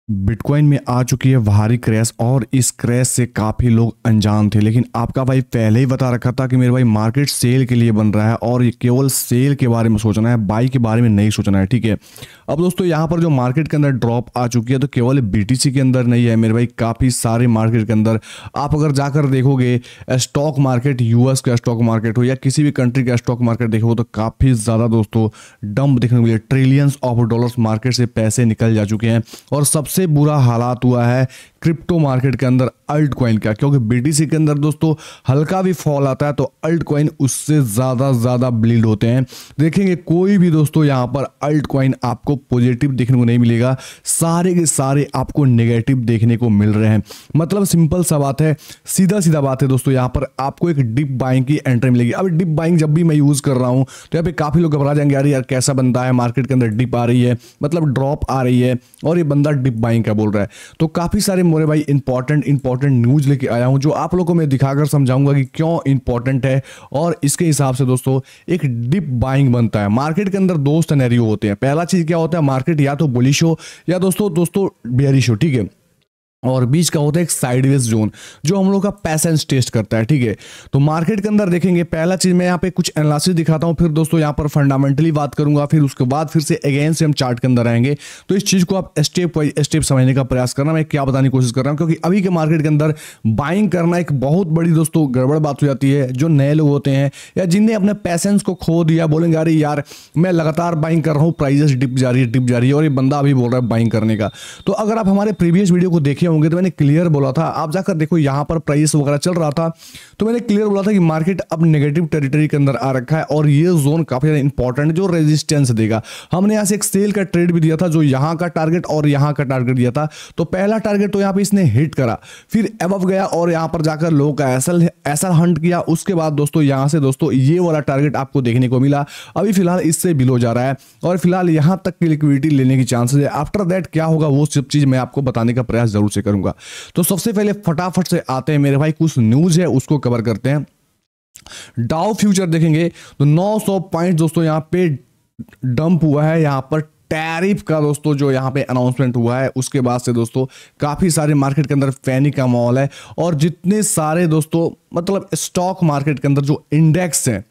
Bitcoin में आ चुकी है भारी क्रैश और इस क्रैश से काफ़ी लोग अनजान थे। लेकिन आपका भाई पहले ही बता रखा था कि मेरे भाई मार्केट सेल के लिए बन रहा है और ये केवल सेल के बारे में सोचना है, बाई के बारे में नहीं सोचना है। ठीक है। अब दोस्तों यहाँ पर जो मार्केट के अंदर ड्रॉप आ चुकी है तो केवल बीटीसी के अंदर नहीं है मेरे भाई, काफ़ी सारे मार्केट के अंदर आप अगर जाकर देखोगे स्टॉक मार्केट, यूएस का स्टॉक मार्केट हो या किसी भी कंट्री का स्टॉक मार्केट देखोगे तो काफ़ी ज़्यादा दोस्तों डंप देखने को मिले। ट्रिलियंस ऑफ डॉलर्स मार्केट से पैसे निकल जा चुके हैं और सबसे बुरा हालात हुआ है क्रिप्टो मार्केट के अंदर अल्ट कॉइन का, क्योंकि बीटीसी के अंदर दोस्तों हल्का भी फॉल आता है तो अल्ट कॉइन उससे ज्यादा ब्लीड होते हैं। देखेंगे कोई भी दोस्तों यहां पर अल्ट कॉइन आपको पॉजिटिव देखने को नहीं मिलेगा, सारे के सारे आपको नेगेटिव देखने को मिल रहे हैं। मतलब सिंपल सा बात है, सीधा बात है दोस्तों, यहां पर आपको एक डिप बाइंग की एंट्री मिलेगी। अब डिप बाइंग जब भी मैं यूज कर रहा हूं तो यहाँ पे काफी लोग घबरा जाएंगे, यार कैसा बनता है, मार्केट के अंदर डिप आ रही है, मतलब ड्रॉप आ रही है और ये बंदा डिप बाइंग का बोल रहा है। तो काफी सारे मोरे भाई इंपॉर्टेंट न्यूज लेके आया हूं जो आप लोगों को मैं दिखाकर समझाऊंगा कि क्यों इंपॉर्टेंट है और इसके हिसाब से दोस्तों एक डिप बाइंग बनता है। मार्केट के अंदर दो सिनेरियो होते हैं। पहला चीज क्या होता है, मार्केट या तो बुलिश हो या दोस्तों बेयरिश हो। ठीक है। और बीच का होता है एक साइडवेज जोन जो हम लोग का पैसेंस टेस्ट करता है। ठीक है। तो मार्केट के अंदर देखेंगे, पहला चीज मैं यहाँ पे कुछ एनालिसिस दिखाता हूँ, फिर दोस्तों यहाँ पर फंडामेंटली बात करूंगा, फिर उसके बाद फिर से अगेन से हम चार्ट के अंदर आएंगे। तो इस चीज को आप स्टेप बाई स्टेप समझने का प्रयास करना, मैं क्या बताने की कोशिश कर रहा हूँ, क्योंकि अभी के मार्केट के अंदर बाइंग करना एक बहुत बड़ी दोस्तों गड़बड़ बात हो जाती है। जो नए लोग होते हैं या जिनने अपने पैसेंस को खो दिया, बोलेंगे अरे यार मैं लगातार बाइंग कर रहा हूँ, प्राइजेस डिप जा रही है और ये बंदा अभी बोल रहा है बाइंग करने का। तो अगर आप हमारे प्रीवियस वीडियो को देखे होंगे तो मैंने क्लियर बोला था, आप जाकर देखो यहां पर प्राइस वगैरह चल रहा था तो मैंने क्लियर बोला था कि मार्केट अब नेगेटिव टेरिटरी के अंदर आ रखा है और ये जोन काफी ज्यादा इंपॉर्टेंट जो रेजिस्टेंस देगा। हमने यहां से एक सेल का ट्रेड भी दिया था जो यहां का टारगेट और यहां का टारगेट दिया था। तो पहला टारगेट तो यहां पे इसने हिट करा, फिर अबव गया और यहां पर जाकर लो का एसएल हंट किया। उसके बाद दोस्तों यहां से दोस्तों ये वाला टारगेट आपको देखने को मिला। अभी फिलहाल इससे बिलो जा रहा है और फिलहाल यहां तक की लिक्विडिटी लेने की चांसेस है। आफ्टर दैट क्या होगा वो सब चीज मैं आपको बताने का प्रयास जरूर से करूंगा। तो सबसे पहले फटाफट से आते हैं मेरे भाई, कुछ न्यूज है उसको कवर करते हैं। डाउ फ्यूचर देखेंगे तो 900 पॉइंट दोस्तों यहां पे डंप हुआ है। यहां पर टैरिफ का दोस्तों जो यहां पे अनाउंसमेंट हुआ है उसके बाद से दोस्तों काफी सारे मार्केट के अंदर पैनिक का माहौल है और जितने सारे दोस्तों मतलब स्टॉक मार्केट के अंदर जो इंडेक्स है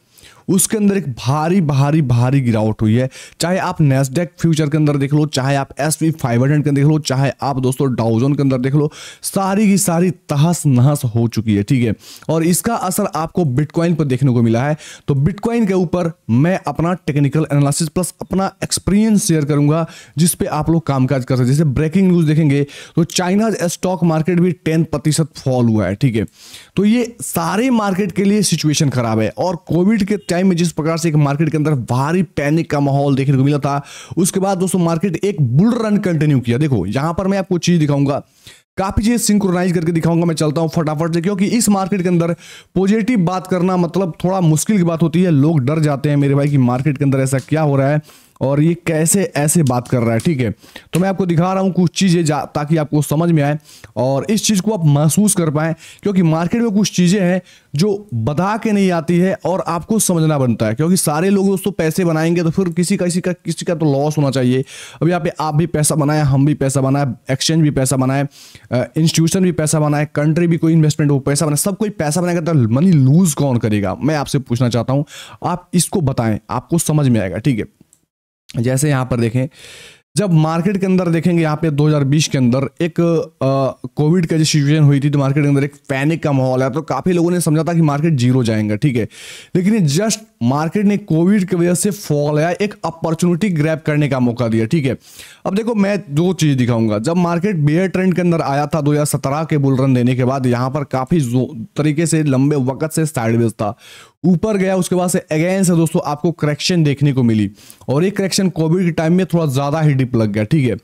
उसके अंदर एक भारी गिरावट हुई है। चाहे आप नेस्डेक फ्यूचर के अंदर देख लो, चाहे आप एसपी 500 के अंदर देख लो, चाहे आप दोस्तों डाउ जोन के अंदर देख लो, सारी की सारी तहस नहस हो चुकी है। ठीक है। और इसका असर आपको बिटकॉइन पर देखने को मिला है। तो बिटकॉइन के ऊपर मैं अपना टेक्निकल एनालिसिस प्लस अपना एक्सपीरियंस शेयर करूंगा जिसपे आप लोग कामकाज कर सकते हैं। जैसे ब्रेकिंग न्यूज देखेंगे तो चाइना स्टॉक मार्केट भी 10% फॉल हुआ है। ठीक है। तो ये सारे मार्केट के लिए सिचुएशन खराब है और कोविड के टाइम में जिस प्रकार से एक मार्केट के अंदर भारी पैनिक का माहौल देखने को मिला था, उसके बाद दोस्तों मार्केट एक बुल रन कंटिन्यू किया। देखो यहां पर मैं आपको चीज दिखाऊंगा, काफी चीज सिंक्रोनाइज करके दिखाऊंगा। मैं चलता हूं फटाफट से, क्योंकि इस मार्केट के अंदर पॉजिटिव बात करना मतलब थोड़ा मुश्किल की बात होती है। लोग डर जाते हैं मेरे भाई कि मार्केट के अंदर ऐसा क्या हो रहा है और ये कैसे ऐसे बात कर रहा है। ठीक है। तो मैं आपको दिखा रहा हूं कुछ चीजें ताकि आपको समझ में आए और इस चीज को आप महसूस कर पाए, क्योंकि मार्केट में कुछ चीजें हैं जो बता के नहीं आती है और आपको समझना बनता है। क्योंकि सारे लोग दोस्तों पैसे बनाएंगे तो फिर किसी का तो लॉस होना चाहिए। अब यहाँ पे आप भी पैसा बनाए, हम भी पैसा बनाए, एक्सचेंज भी पैसा बनाए, इंस्टीट्यूशन भी पैसा बनाए, कंट्री भी कोई इन्वेस्टमेंट हो पैसा बनाए, सब कोई पैसा बनाएगा तो मनी लूज कौन करेगा? मैं आपसे पूछना चाहता हूं, आप इसको बताएं, आपको समझ में आएगा। ठीक है। जैसे यहां पर देखें, जब मार्केट के अंदर देखेंगे यहाँ पे 2020 के अंदर एक कोविड का जो सिचुएशन हुई थी तो मार्केट के अंदर एक पैनिक का माहौल है, तो काफी लोगों ने समझा था कि मार्केट जीरो जाएगा। ठीक है। लेकिन जस्ट मार्केट ने कोविड की वजह से फॉल आया, एक अपॉर्चुनिटी ग्रैब करने का मौका दिया। ठीक है। अब देखो मैं दो चीज दिखाऊंगा। जब मार्केट बेयर ट्रेंड के अंदर आया था 2017 के बुल रन देने के बाद, यहां पर काफी तरीके से लंबे वक्त से साइडवेज था, ऊपर गया, उसके बाद से अगेन से दोस्तों आपको करेक्शन देखने को मिली और ये करेक्शन कोविड के टाइम में थोड़ा ज्यादा ही डिप लग गया। ठीक है।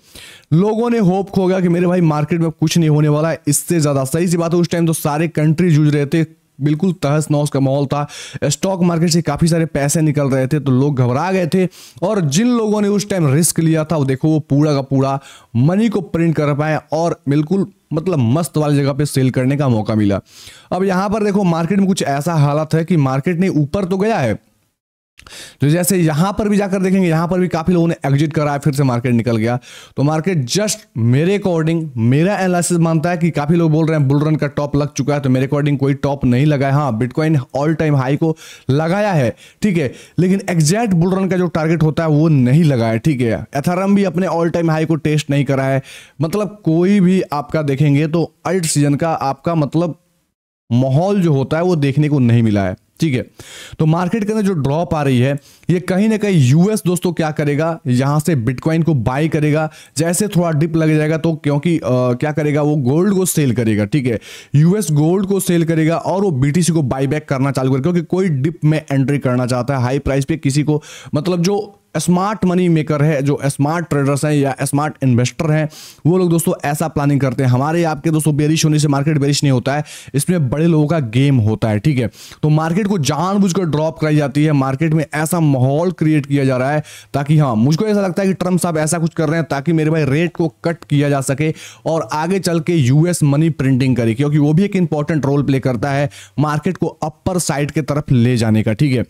लोगों ने होप खो गया कि मेरे भाई मार्केट में कुछ नहीं होने वाला है, इससे ज्यादा सही सी बात है। उस टाइम तो सारे कंट्री जूझ रहे थे, बिल्कुल तहस नहस का माहौल था, स्टॉक मार्केट से काफी सारे पैसे निकल रहे थे, तो लोग घबरा गए थे और जिन लोगों ने उस टाइम रिस्क लिया था वो देखो वो पूरा का पूरा मनी को प्रिंट कर पाए और बिल्कुल मतलब मस्त वाली जगह पे सेल करने का मौका मिला। अब यहां पर देखो मार्केट में कुछ ऐसा हालत है कि मार्केट ने ऊपर तो गया है तो जैसे यहां पर भी जाकर देखेंगे, यहां पर भी काफी लोगों ने एग्जिट करा है, फिर से मार्केट निकल गया। तो मार्केट जस्ट मेरे अकॉर्डिंग, मेरा एनालिसिस मानता है कि काफी लोग बोल रहे हैं बुल रन का टॉप लग चुका है, तो मेरे अकॉर्डिंग कोई टॉप नहीं लगा है। हाँ, बिटकॉइन ऑल टाइम हाई को लगाया है, ठीक है, लेकिन एग्जैक्ट बुल रन का जो टारगेट होता है वो नहीं लगा है, ठीक है। एथेरियम भी अपने ऑल टाइम हाई को टेस्ट नहीं करा है। मतलब कोई भी आपका देखेंगे तो अल्ट सीजन का आपका मतलब माहौल जो होता है वो देखने को नहीं मिला है, ठीक है। तो मार्केट के अंदर जो ड्रॉप आ रही है, ये कहीं ना कहीं यूएस दोस्तों क्या करेगा, यहां से बिटकॉइन को बाय करेगा। जैसे थोड़ा डिप लग जाएगा तो क्योंकि क्या करेगा, वो गोल्ड को सेल करेगा, ठीक है। यूएस गोल्ड को सेल करेगा और वो बीटीसी को बाय बैक करना चालू करेगा, क्योंकि कोई डिप में एंट्री करना चाहता है हाई प्राइस पे। किसी को मतलब जो स्मार्ट मनी मेकर है, जो स्मार्ट ट्रेडर्स हैं या स्मार्ट इन्वेस्टर हैं, वो लोग दोस्तों ऐसा प्लानिंग करते हैं। हमारे आपके दोस्तों बेरिश होने से मार्केट बेरिश नहीं होता है, इसमें बड़े लोगों का गेम होता है, ठीक है। तो मार्केट को जानबूझकर ड्रॉप कराई जाती है, मार्केट में ऐसा माहौल क्रिएट किया जा रहा है ताकि, हाँ, मुझको ऐसा लगता है कि ट्रम्प साहब ऐसा कुछ कर रहे हैं ताकि मेरे भाई रेट को कट किया जा सके और आगे चल के यूएस मनी प्रिंटिंग करे, क्योंकि वो भी एक इंपॉर्टेंट रोल प्ले करता है मार्केट को अपर साइड के तरफ ले जाने का, ठीक है।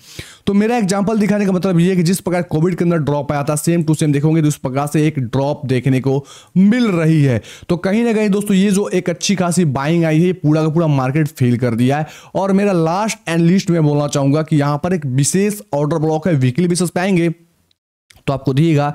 तो मेरा एग्जांपल दिखाने का मतलब ये है कि जिस प्रकार कोविड के अंदर ड्रॉप आया था, सेम टू सेम देखोगे तो उस प्रकार से एक ड्रॉप देखने को मिल रही है। तो कहीं ना कहीं दोस्तों ये जो एक अच्छी खासी बाइंग आई है, पूरा का पूरा मार्केट फेल कर दिया है। और मेरा लास्ट एंड लिस्ट में बोलना चाहूंगा कि यहां पर एक विशेष ऑर्डर ब्लॉक है, वीकली बेसिस पे आएंगे तो आपको दिखेगा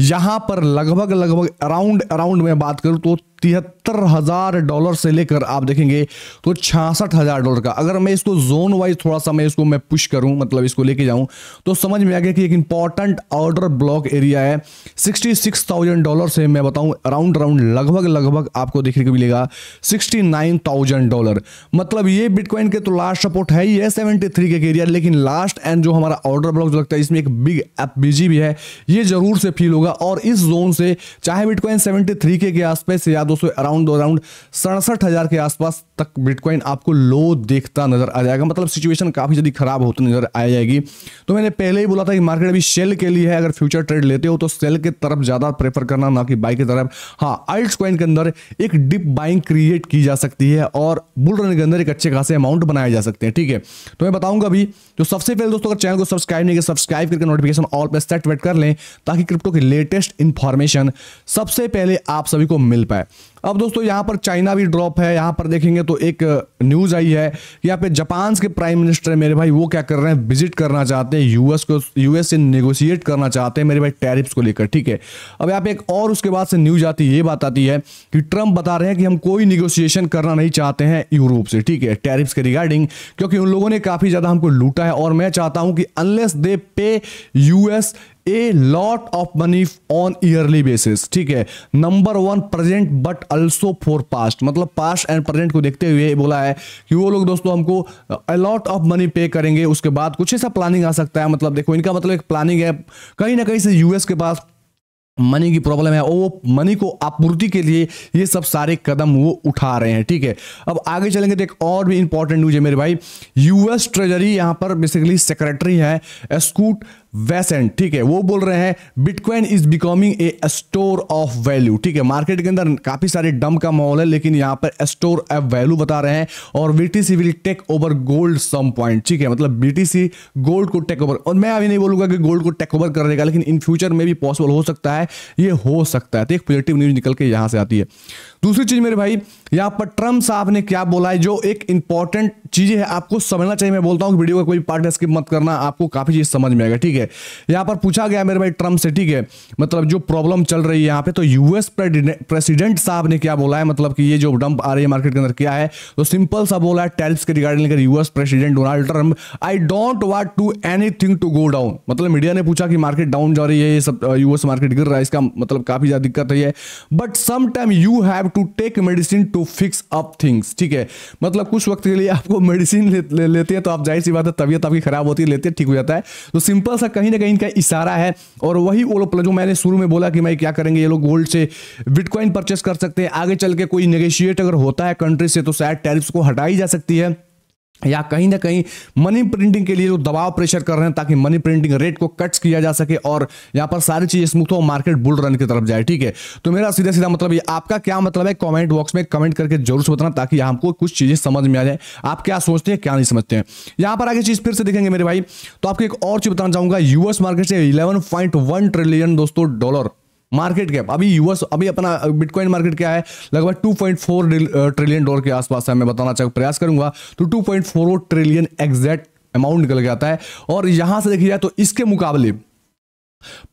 यहां पर लगभग अराउंड में बात करूं तो $73,000 से लेकर आप देखेंगे तो $66,000 का। अगर मैं इसको जोन वाइज थोड़ा सा मैं पुश करूं, मतलब इसको लेके जाऊं, तो समझ में आ गया कि एक इंपॉर्टेंट ऑर्डर ब्लॉक एरिया है। $66,000 से मैं बताऊं अराउंड लगभग आपको देखने को मिलेगा $69,000। मतलब ये बिटकॉइन के तो लास्ट सपोर्ट है ही है 73 के एरिया, लेकिन लास्ट एंड जो हमारा ऑर्डर ब्लॉक जो लगता है इसमें एक बिग एफबीजी भी है, ये जरूर से फील होगा। और इस जोन से चाहे बिटकॉइन 73 के आसपास या दोस्तों अराउंड 67,000 के आसपास तक बिटकॉइन आपको लो देखता नजर आ जाएगा। मतलब सिचुएशन काफी ज्यादा खराब होती नजर आ जाएगी। तो मैंने पहले ही बोला था कि मार्केट अभी सेल के लिए है, अगर फ्यूचर ट्रेड लेते हो तो सेल के तरफ ज्यादा प्रेफर करना, ना कि बाई की तरफ। हाँ, अल्ट्स कॉइन के अंदर एक डिप बाइंग क्रिएट की जा सकती है और बुल रन के अंदर एक अच्छे खासे अमाउंट बनाए जा सकते हैं, ठीक है। तो मैं बताऊंगा अभी, तो सबसे पहले दोस्तों अगर चैनल को सब्सक्राइब नहीं किया, सब्सक्राइब करके नोटिफिकेशन ऑल पे सेट वेट कर लें ताकि क्रिप्टो की लेटेस्ट इंफॉर्मेशन सबसे पहले आप सभी को मिल पाए। अब दोस्तों यहां पर चाइना भी ड्रॉप है। यहां पर देखेंगे तो एक न्यूज आई है कि यहाँ पे जापान के प्राइम मिनिस्टर मेरे भाई वो क्या कर रहे हैं, विजिट करना चाहते हैं यूएस से नेगोशिएट करना चाहते हैं मेरे भाई टैरिफ्स को लेकर, ठीक है। अब यहाँ पे एक और उसके बाद से न्यूज आती है, ये बात आती है कि ट्रंप बता रहे हैं कि हम कोई निगोशिएशन करना नहीं चाहते हैं यूरोप से, ठीक है, टैरिफ्स के रिगार्डिंग, क्योंकि उन लोगों ने काफी ज्यादा हमको लूटा है और मैं चाहता हूं कि अनलेस दे पे US a lot of money on yearly basis, ठीक है। Number 1 present but also for past, मतलब पास्ट एंड प्रेजेंट को देखते हुए बोला है कि वो लोग दोस्तों हमको अ लॉट ऑफ मनी पे करेंगे। उसके बाद कुछ ऐसा प्लानिंग आ सकता है, मतलब देखो इनका मतलब एक प्लानिंग है, कहीं ना कहीं से यूएस के पास मनी की प्रॉब्लम है और वो मनी को आपूर्ति के लिए ये सब सारे कदम वो उठा रहे हैं, ठीक है। अब आगे चलेंगे तो एक और भी इंपॉर्टेंट न्यूज है मेरे भाई, यूएस ट्रेजरी यहां पर बेसिकली सेक्रेटरी है स्कूट वेसेंट, ठीक है, वो बोल रहे हैं bitcoin is becoming a store of value, ठीक है। मार्केट के अंदर काफी सारे डम का माहौल है, लेकिन यहां पर स्टोर ऑफ वैल्यू बता रहे हैं और BTC will take over gold some point, ठीक है। मतलब बीटीसी गोल्ड को टेक ओवर, और मैं अभी नहीं बोलूंगा कि गोल्ड को टेक ओवर कर देगा, लेकिन इन फ्यूचर में भी पॉसिबल हो सकता है, ये हो सकता है। तो एक पॉजिटिव न्यूज निकल के यहां से आती है। दूसरी चीज मेरे भाई, यहां पर ट्रम्प साहब ने क्या बोला है, जो एक इंपॉर्टेंट चीजें है आपको समझना चाहिए। मैं बोलता हूं कि वीडियो का कोई पार्ट स्किप मत करना, आपको काफी चीज समझ में आएगा, ठीक है। यहां पर पूछा गया मेरे भाई ट्रम्प से, ठीक है, मतलब जो प्रॉब्लम चल रही है यहां पे, तो यूएस प्रेसिडेंट साहब ने क्या बोला है, मतलब कि ये जो डंप आ रही है मार्केट के अंदर क्या है, तो सिंपल सा बोला है टैरिफ्स के रिगार्डिंग लेकर US president Donald Trump, I don't want to anything to go down. मतलब मीडिया ने पूछा कि मार्केट डाउन जा रही है, ये सब यूएस मार्केट गिर रहा है, इसका मतलब काफी ज्यादा दिक्कत है, but some time you have to take medicine to fix up things, ठीक है। मतलब कुछ वक्त के लिए आपको मेडिसिन लेते हैं तो आप जाहिर सी बात है तबीयत आपकी खराब होती है, लेते हैं ठीक हो जाता है। तो सिंपल सा कहीं ना कहीं इनका इशारा है, और वही वो लोग जो मैंने शुरू में बोला कि मैं क्या करेंगे, ये लोग गोल्ड से बिटकॉइन परचेस कर सकते हैं। आगे चल के कोई नेगोशिएट अगर होता है कंट्री से तो शायद टैरिफ्स को हटाई जा सकती है। या कहीं ना कहीं मनी प्रिंटिंग के लिए जो दबाव प्रेशर कर रहे हैं ताकि मनी प्रिंटिंग रेट को कट किया जा सके और यहां पर सारी चीजें स्मूथ हो, मार्केट बुल रन की तरफ जाए। ठीक है, तो मेरा सीधा सीधा मतलब ये, आपका क्या मतलब है कमेंट बॉक्स में कमेंट करके जरूर से बताना ताकि हमको कुछ चीजें समझ में आ जाए, आप क्या सोचते हैं क्या नहीं समझते हैं। यहां पर आगे चीज फिर से देखेंगे मेरे भाई, तो आपको एक और चीज बताना चाहूंगा, यूएस मार्केट से 11.1 ट्रिलियन दोस्तों डॉलर मार्केट कैप, अभी अपना बिटकॉइन मार्केट क्या है, लगभग 2.4 ट्रिलियन डॉलर के आसपास है। मैं बताना प्रयास करूंगा तो 2.4 ट्रिलियन एग्जैक्ट अमाउंट निकल के आता है। और यहां से देखिए जाए तो इसके मुकाबले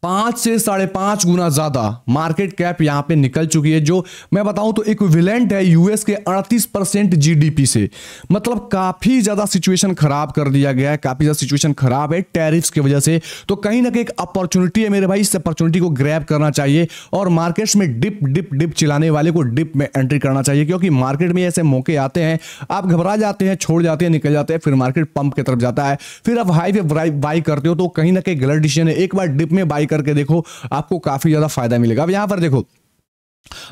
5 से 5.5 गुना ज्यादा मार्केट कैप यहां पे निकल चुकी है, जो मैं बताऊं तो इक्विवेलेंट है यूएस के 38% जीडीपी से। मतलब काफी ज्यादा सिचुएशन खराब कर दिया गया है, काफी ज्यादा सिचुएशन खराब है टैरिफ्स की वजह से। तो कहीं ना कहीं एक अपॉर्चुनिटी है मेरे भाई, इस अपॉर्चुनिटी को ग्रैब करना चाहिए और मार्केट्स में डिप चिल्लाने वाले को डिप में एंट्री करना चाहिए, क्योंकि मार्केट में ऐसे मौके आते हैं आप घबरा जाते हैं, छोड़ जाते हैं, निकल जाते हैं, फिर मार्केट पंप की तरफ जाता है, फिर आप हाई पे बाई करते हो तो कहीं ना कहीं गलत डिसीजन है। एक बार डिप में बाई करके देखो, आपको काफी ज्यादा फायदा मिलेगा। अब यहां पर देखो,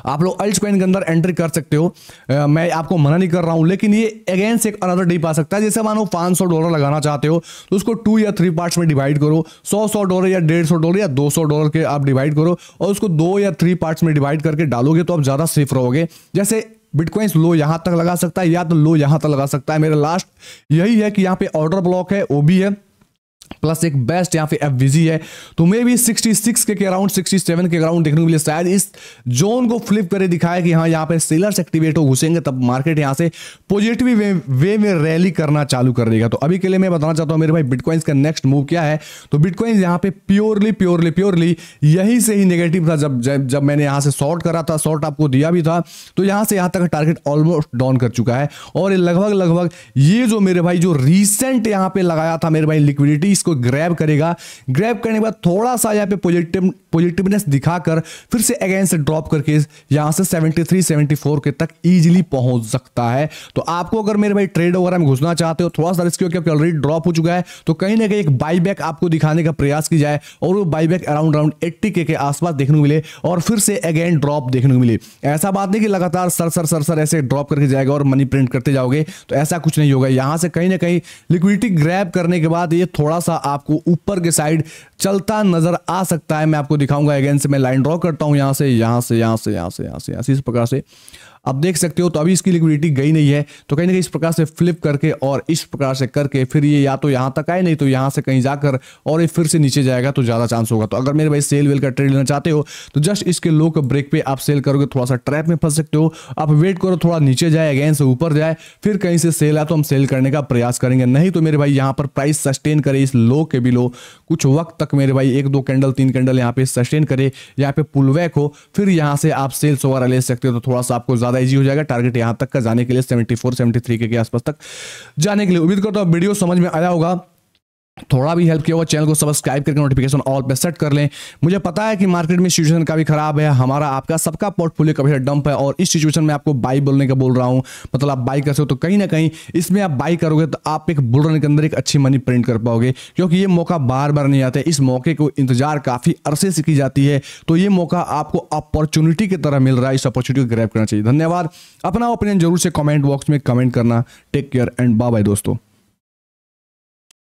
आप लोग अल्ट कॉइन के अंदर एंट्री कर सकते हो, मैं आपको मना नहीं कर रहा हूं, लेकिन ये अगेंस्ट एक अनदर डिप आ सकता है। जैसे मानो $500 लगाना चाहते हो तो उसको 2 या 3 पार्ट्स में डिवाइड करो, $100 या $150 या $200 के आप डिवाइड करो और उसको 2 या 3 पार्ट्स में डिवाइड करके डालोगे तो आप ज्यादा सेफ रहोगे। जैसे बिटकॉइंस लो यहां तक लगा सकता है या तो लो यहां तक लगा सकता है। मेरा लास्ट यही है कि यहां पे ऑर्डर ब्लॉक है, ओबी है, प्लस एक बेस्ट यहाँ पे एफवीजी है, तो मे भी 66 के अराउंड 67 के अराउंड देखने को मिले, शायद इस जोन को फ्लिप करे दिखाए कि हाँ यहाँ पे सेलर्स एक्टिवेट हो, घुसेंगे तब मार्केट यहाँ से पॉजिटिव वे में रैली करना चालू कर देगा। तो अभी के लिए मैं बताना चाहता हूँ मेरे भाई बिटकॉइंस का नेक्स्ट मूव क्या है। तो बिटकॉइंस यहाँ पे प्योरली यहीं से ही नेगेटिव था, जब मैंने यहाँ से शॉर्ट करा था, शॉर्ट आपको दिया भी था, तो यहाँ से यहाँ तक टारगेट ऑलमोस्ट डाउन कर चुका है और लगभग ये जो मेरे भाई जो रिसेंट यहाँ पे लगाया था मेरे भाई लिक्विडिटी, इसको ग्रैब करेगा। ग्रैब करने के बाद थोड़ा सा यहाँ पे पॉजिटिवनेस दिखाकर फिर से अगेन से ड्रॉप करके यहां से 73-74 के तक इजीली पहुंच सकता है। तो आपको अगर मेरे भाई ट्रेड वगैरह में घुसना चाहते हो, थोड़ा सा रिस्की हो क्योंकि ऑलरेडी ड्रॉप हो चुका है, तो कहीं ना कहीं एक बाईबैक आपको दिखाने का प्रयास की जाए और वो बाईबैक अराउंड 80 के आसपास देखने को मिले और फिर से अगेन ड्रॉप देखने को मिले। ऐसा बात नहीं कि लगातार सर ऐसे ड्रॉप करके जाएगा और मनी प्रिंट करते जाओगे, तो ऐसा कुछ नहीं होगा। यहां से कहीं ना कहीं लिक्विडिटी ग्रैब करने के बाद ये थोड़ा सा आपको ऊपर के साइड चलता नजर आ सकता है। मैं आपको दिखाऊंगा, अगेन से मैं लाइन ड्रॉ करता हूं यहां से इस प्रकार से अब देख सकते हो। तो अभी इसकी लिक्विडिटी गई नहीं है, तो कहीं ना कहीं इस प्रकार से फ्लिप करके और इस प्रकार से करके फिर ये या तो यहां तक आए, नहीं तो यहां से कहीं जाकर और ये फिर से नीचे जाएगा तो ज्यादा चांस होगा। तो अगर मेरे भाई सेल वेल का ट्रेड लेना चाहते हो तो जस्ट इसके लो के ब्रेक पे आप सेल करोगे, थोड़ा सा ट्रैप में फंस सकते हो। आप वेट करो थोड़ा नीचे जाए, अगेन से ऊपर जाए, फिर कहीं से सेल आए तो हम सेल करने का प्रयास करेंगे। नहीं तो मेरे भाई यहाँ पर प्राइस सस्टेन करे इस लो के भी लो कुछ वक्त तक मेरे भाई, 1-2 कैंडल 3 कैंडल यहाँ पे सस्टेन करे, यहाँ पे पुल बैक हो, फिर यहाँ से आप सेल्स वगैरह ले सकते हो। तो थोड़ा सा आपको ज्यादा इजी हो जाएगा टारगेट यहां तक का जाने के लिए, 74-73 के आसपास तक जाने के लिए। उम्मीद करता हूं वीडियो समझ में आया होगा, थोड़ा भी हेल्प किया हुआ। चैनल को सब्सक्राइब करके नोटिफिकेशन ऑल पे सेट कर लें। मुझे पता है कि मार्केट में सिचुएशन काफी खराब है, हमारा आपका सबका पोर्टफोलियो काफी डंप है और इस सिचुएशन में आपको बाई बोलने का बोल रहा हूं, मतलब आप बाई कर सकते हो। तो कहीं ना कहीं इसमें आप बाई करोगे तो आप एक बुल रन के अंदर एक अच्छी मनी प्रिंट कर पाओगे, क्योंकि ये मौका बार बार नहीं आता है। इस मौके को इंतजार काफी अरसे से की जाती है, तो ये मौका आपको अपॉर्चुनिटी की तरह मिल रहा है, इस अपॉर्चुनिटी को ग्रैब करना चाहिए। धन्यवाद। अपना ओपिनियन जरूर से कमेंट बॉक्स में कमेंट करना। Take care and bye bye दोस्तों।